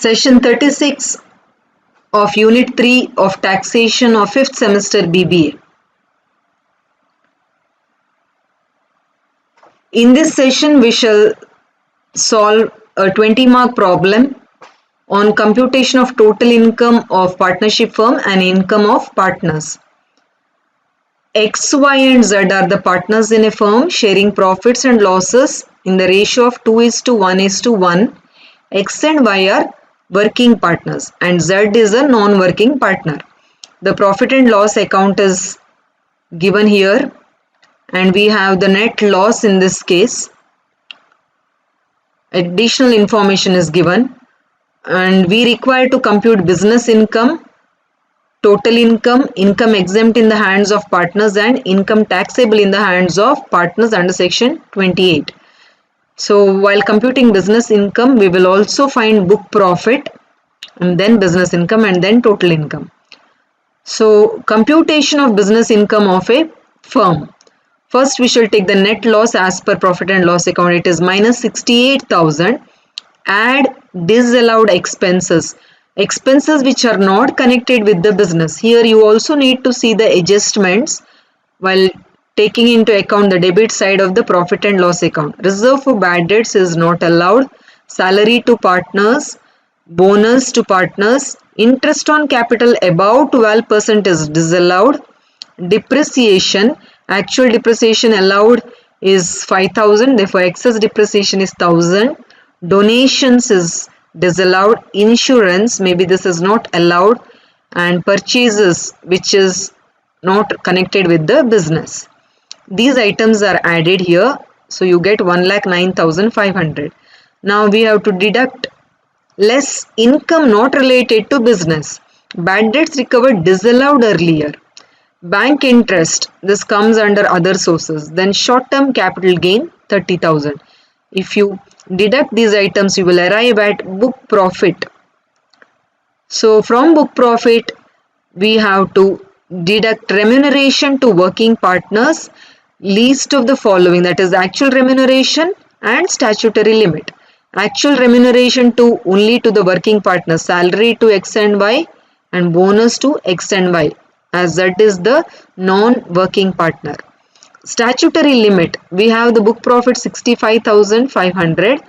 Session 36 of Unit 3 of Taxation of 5th semester BBA. In this session, we shall solve a 20-mark problem on computation of total income of partnership firm and income of partners. X, Y and Z are the partners in a firm sharing profits and losses in the ratio of 2:1:1. X and Y are working partners and Z is a non-working partner. The profit and loss account is given here and we have the net loss in this case. Additional information is given and we require to compute business income, total income, income exempt in the hands of partners and income taxable in the hands of partners under section 28. So while computing business income, we will also find book profit and then business income and then total income. So computation of business income of a firm. First we shall take the net loss as per profit and loss account. It is minus 68,000. Add disallowed expenses. Expenses which are not connected with the business. Here you also need to see the adjustments while taking into account the debit side of the profit and loss account. Reserve for bad debts is not allowed. Salary to partners, bonus to partners, interest on capital above 12% is disallowed. Depreciation, actual depreciation allowed is 5,000, therefore excess depreciation is 1,000. Donations is disallowed. Insurance, maybe this is not allowed, and purchases which is not connected with the business. These items are added here, so you get 1,09,500. Now we have to deduct less income not related to business. Bad debts recovered disallowed earlier. Bank interest, this comes under other sources. Then short-term capital gain 30,000. If you deduct these items, you will arrive at book profit. So from book profit, we have to deduct remuneration to working partners, least of the following, that is actual remuneration and statutory limit. Actual remuneration to only to the working partner, salary to X and Y and bonus to X and Y, as that is the non-working partner. Statutory limit, we have the book profit 65,500.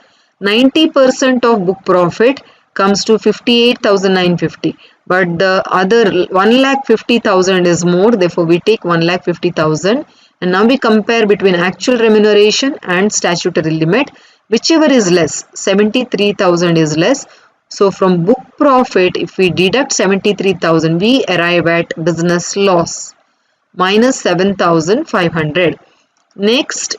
90% of book profit comes to 58,950, but the other 1,50,000 is more, therefore we take 1,50,000. And now we compare between actual remuneration and statutory limit. Whichever is less, 73,000 is less. So from book profit, if we deduct 73,000, we arrive at business loss minus 7,500. Next,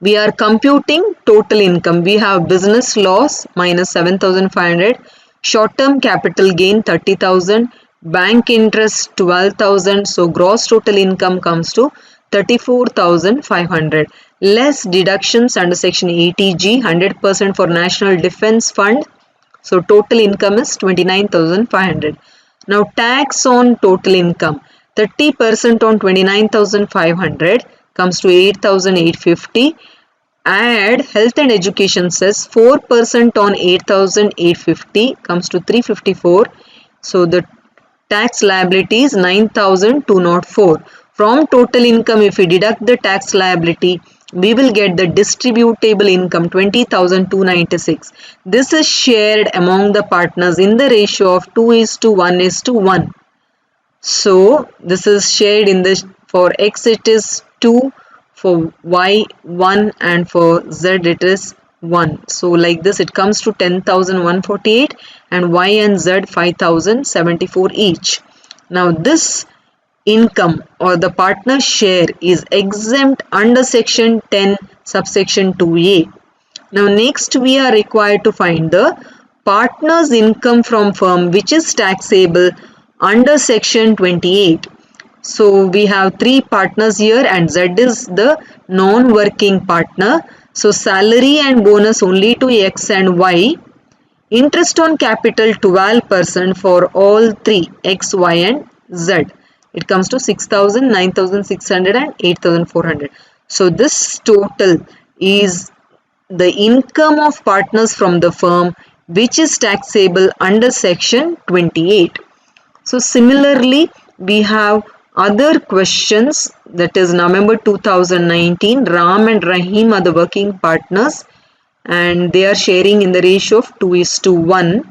we are computing total income. We have business loss minus 7,500, short-term capital gain 30,000, bank interest 12,000. So gross total income comes to 34,500. Less deductions under section 80G, 100% for National Defence Fund. So total income is 29,500. Now tax on total income, 30% on 29,500 comes to 8,850. Add health and education cess, 4% on 8,850 comes to 354. So the tax liability is 9,204. From total income, if we deduct the tax liability, we will get the distributable income 20,296. This is shared among the partners in the ratio of 2:1:1. So this is shared in this, for X it is 2, for Y 1 and for Z it is 1. So like this it comes to 10,148 and Y and Z 5,074 each. Now this income or the partner share is exempt under section 10 subsection 2A. Now next we are required to find the partner's income from firm which is taxable under section 28. So we have three partners here and Z is the non-working partner. So salary and bonus only to X and Y. Interest on capital 12% for all three, X, Y and Z. It comes to 6,000, 9,600 and 8,400. So this total is the income of partners from the firm which is taxable under section 28. So similarly, we have other questions, that is November 2019, Ram and Rahim are the working partners and they are sharing in the ratio of 2:1.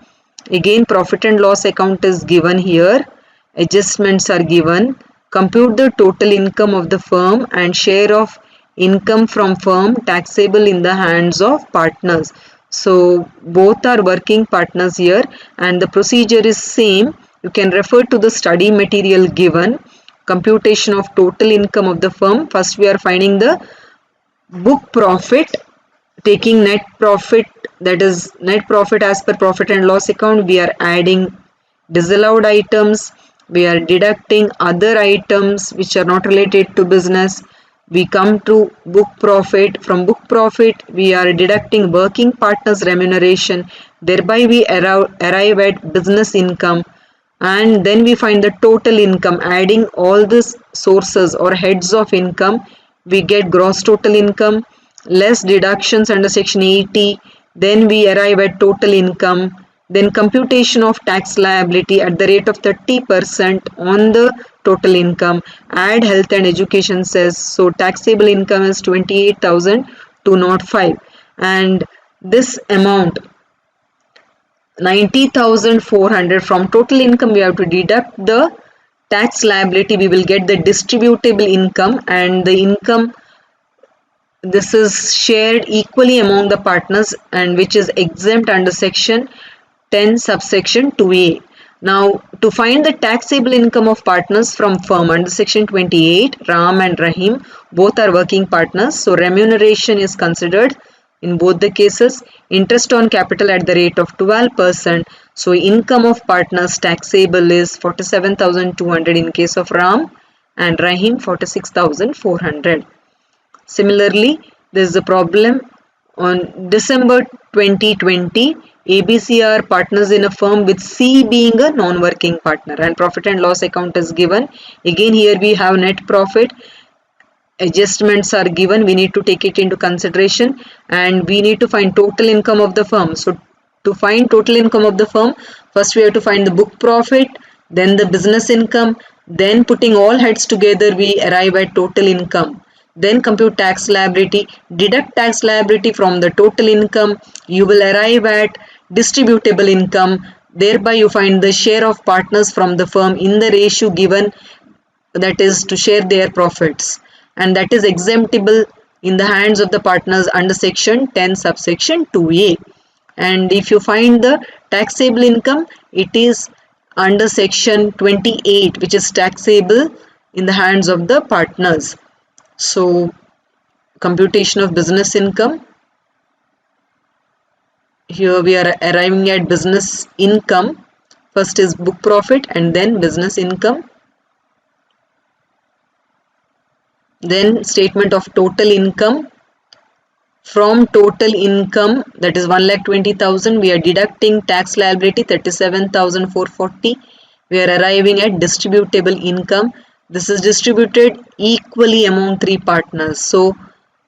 Again, profit and loss account is given here, adjustments are given, compute the total income of the firm and share of income from firm taxable in the hands of partners. So both are working partners here and the procedure is same. You can refer to the study material given. Computation of total income of the firm. First we are finding the book profit, taking net profit, that is net profit as per profit and loss account. We are adding disallowed items, we are deducting other items which are not related to business. We come to book profit. From book profit we are deducting working partners remuneration, thereby we arrive at business income, and then we find the total income. Adding all these sources or heads of income, we get gross total income less deductions under section 80, then we arrive at total income. Then computation of tax liability at the rate of 30% on the total income. Add health and education cess. So taxable income is 28,205 and this amount 90,400 from total income we have to deduct the tax liability. We will get the distributable income, and the income, this is shared equally among the partners and which is exempt under section 10 subsection 2a. Now to find the taxable income of partners from firm under section 28, Ram and Rahim both are working partners, so remuneration is considered in both the cases. Interest on capital at the rate of 12%. So income of partners taxable is 47,200 in case of Ram and Rahim 46,400. Similarly, there is a problem on December 2020. ABC are partners in a firm with C being a non-working partner and profit and loss account is given. Again here we have net profit, adjustments are given, we need to take it into consideration and we need to find total income of the firm. So to find total income of the firm, first we have to find the book profit, then the business income, then putting all heads together we arrive at total income. Then compute tax liability, deduct tax liability from the total income, you will arrive at distributable income, thereby you find the share of partners from the firm in the ratio given, that is to share their profits, and that is exemptable in the hands of the partners under section 10 subsection 2a. And if you find the taxable income, it is under section 28 which is taxable in the hands of the partners. So computation of business income, here we are arriving at business income. First is book profit and then business income. Then statement of total income. From total income, that is 1,20,000, we are deducting tax liability 37,440. We are arriving at distributable income. This is distributed equally among three partners. So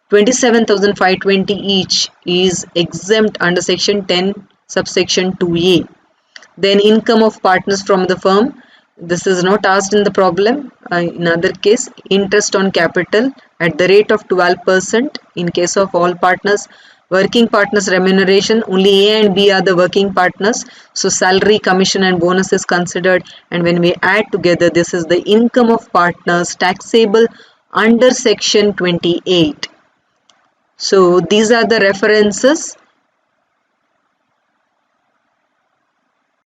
27,520 each is exempt under section 10 subsection 2a. Then income of partners from the firm. This is not asked in the problem. In other case, interest on capital at the rate of 12% in case of all partners. Working partners remuneration, only A and B are the working partners. So salary, commission and bonus is considered, and when we add together, this is the income of partners taxable under section 28. So these are the references